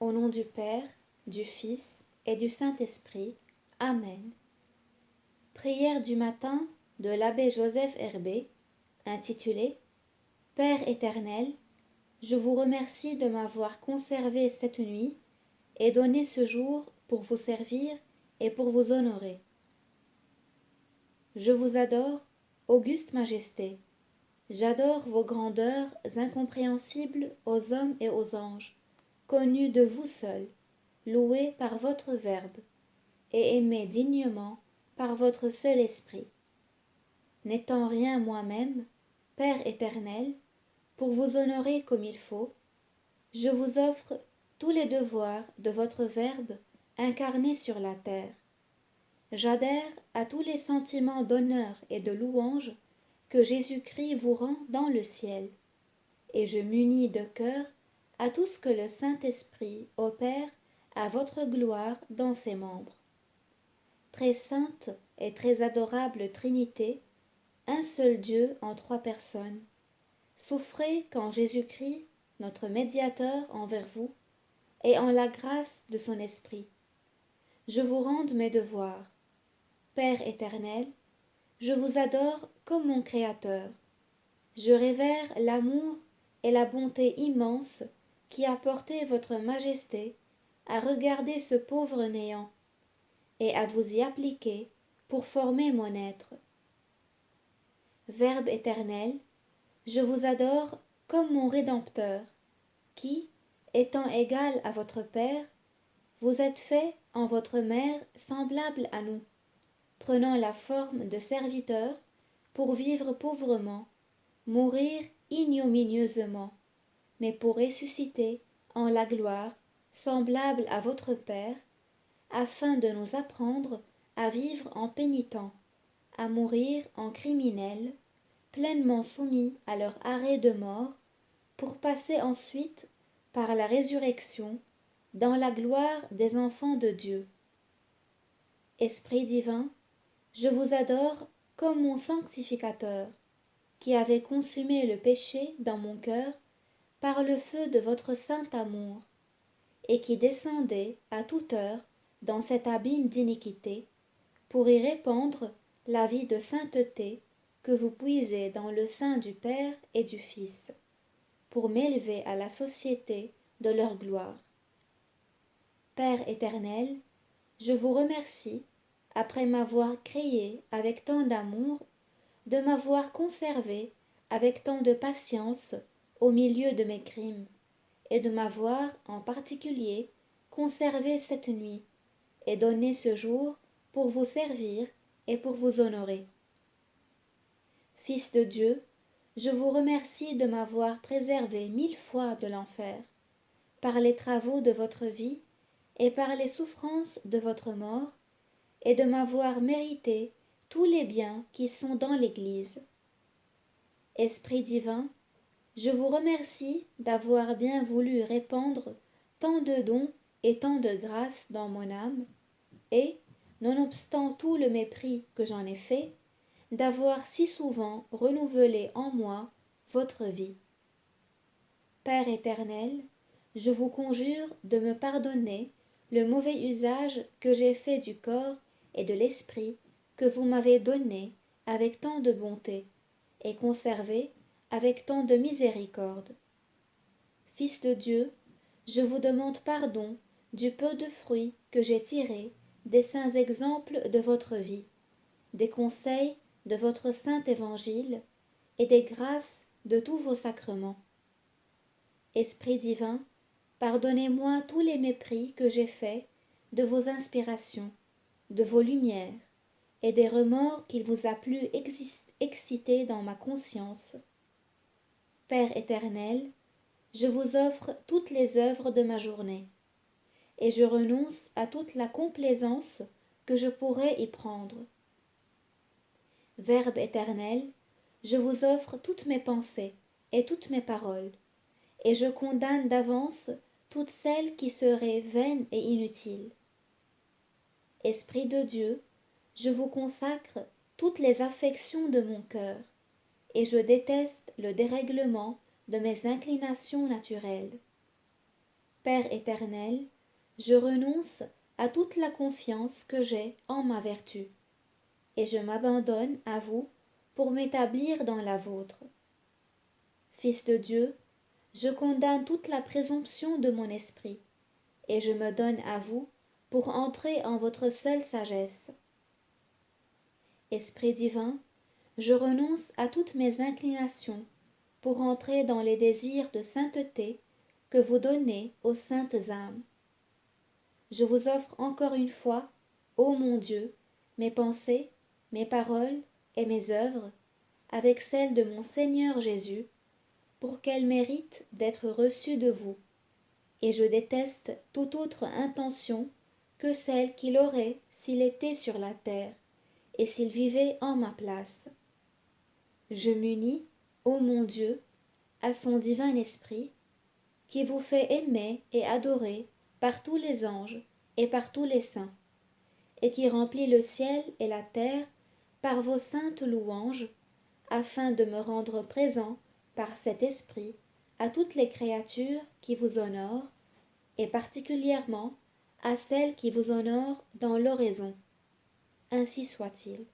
Au nom du Père, du Fils et du Saint-Esprit. Amen. Prière du matin de l'abbé Joseph Herbé, intitulée Père éternel, je vous remercie de m'avoir conservé cette nuit et donné ce jour pour vous servir et pour vous honorer. Je vous adore, auguste majesté. J'adore vos grandeurs incompréhensibles aux hommes et aux anges, connues de vous seuls, louées par votre Verbe, et aimées dignement par votre seul Esprit. N'étant rien moi-même, Père éternel, pour vous honorer comme il faut, je vous offre tous les devoirs de votre Verbe incarné sur la terre. J'adhère à tous les sentiments d'honneur et de louange que Jésus-Christ vous rend dans le ciel, et je m'unis de cœur à tout ce que le Saint-Esprit opère à votre gloire dans ses membres. Très sainte et très adorable Trinité, un seul Dieu en trois personnes, souffrez qu'en Jésus-Christ, notre médiateur envers vous, et en la grâce de son Esprit, je vous rende mes devoirs. Père éternel, je vous adore comme mon Créateur. Je révère l'amour et la bonté immense qui a porté votre majesté à regarder ce pauvre néant et à vous y appliquer pour former mon être. Verbe éternel, je vous adore comme mon Rédempteur, qui, étant égal à votre Père, vous êtes fait en votre Mère semblable à nous, prenant la forme de serviteur pour vivre pauvrement, mourir ignominieusement, mais pour ressusciter en la gloire, semblable à votre Père, afin de nous apprendre à vivre en pénitents, à mourir en criminels, pleinement soumis à leur arrêt de mort, pour passer ensuite, par la résurrection, dans la gloire des enfants de Dieu. Esprit divin, je vous adore comme mon sanctificateur, qui avait consumé le péché dans mon cœur par le feu de votre saint amour, et qui descendait à toute heure dans cet abîme d'iniquité, pour y répandre la vie de sainteté que vous puisez dans le sein du Père et du Fils, pour m'élever à la société de leur gloire. Père éternel, je vous remercie, après m'avoir créé avec tant d'amour, de m'avoir conservé avec tant de patience au milieu de mes crimes, et de m'avoir, en particulier, conservé cette nuit, et donné ce jour pour vous servir et pour vous honorer. Fils de Dieu, je vous remercie de m'avoir préservé 1000 fois de l'enfer, par les travaux de votre vie et par les souffrances de votre mort, et de m'avoir mérité tous les biens qui sont dans l'Église. Esprit divin, je vous remercie d'avoir bien voulu répandre tant de dons et tant de grâces dans mon âme, et, nonobstant tout le mépris que j'en ai fait, d'avoir si souvent renouvelé en moi votre vie. Père éternel, je vous conjure de me pardonner le mauvais usage que j'ai fait du corps et de l'esprit que vous m'avez donné avec tant de bonté et conservé avec tant de miséricorde. Fils de Dieu, je vous demande pardon du peu de fruits que j'ai tirés des saints exemples de votre vie, des conseils de votre saint évangile et des grâces de tous vos sacrements. Esprit divin, pardonnez-moi tous les mépris que j'ai faits de vos inspirations, de vos lumières, et des remords qu'il vous a plu exciter dans ma conscience. Père éternel, je vous offre toutes les œuvres de ma journée, et je renonce à toute la complaisance que je pourrais y prendre. Verbe éternel, je vous offre toutes mes pensées et toutes mes paroles, et je condamne d'avance toutes celles qui seraient vaines et inutiles. Esprit de Dieu, je vous consacre toutes les affections de mon cœur, et je déteste le dérèglement de mes inclinations naturelles. Père éternel, je renonce à toute la confiance que j'ai en ma vertu, et je m'abandonne à vous pour m'établir dans la vôtre. Fils de Dieu, je condamne toute la présomption de mon esprit, et je me donne à vous pour entrer en votre seule sagesse. Esprit divin, je renonce à toutes mes inclinations pour entrer dans les désirs de sainteté que vous donnez aux saintes âmes. Je vous offre encore une fois, ô mon Dieu, mes pensées, mes paroles et mes œuvres, avec celles de mon Seigneur Jésus, pour qu'elles méritent d'être reçues de vous, et je déteste toute autre intention que celle qu'il aurait s'il était sur la terre, et s'il vivait en ma place. Je m'unis, ô mon Dieu, à son divin esprit, qui vous fait aimer et adorer par tous les anges et par tous les saints, et qui remplit le ciel et la terre par vos saintes louanges, afin de me rendre présent par cet esprit à toutes les créatures qui vous honorent, et particulièrement à celles qui vous honorent dans l'oraison. Ainsi soit-il.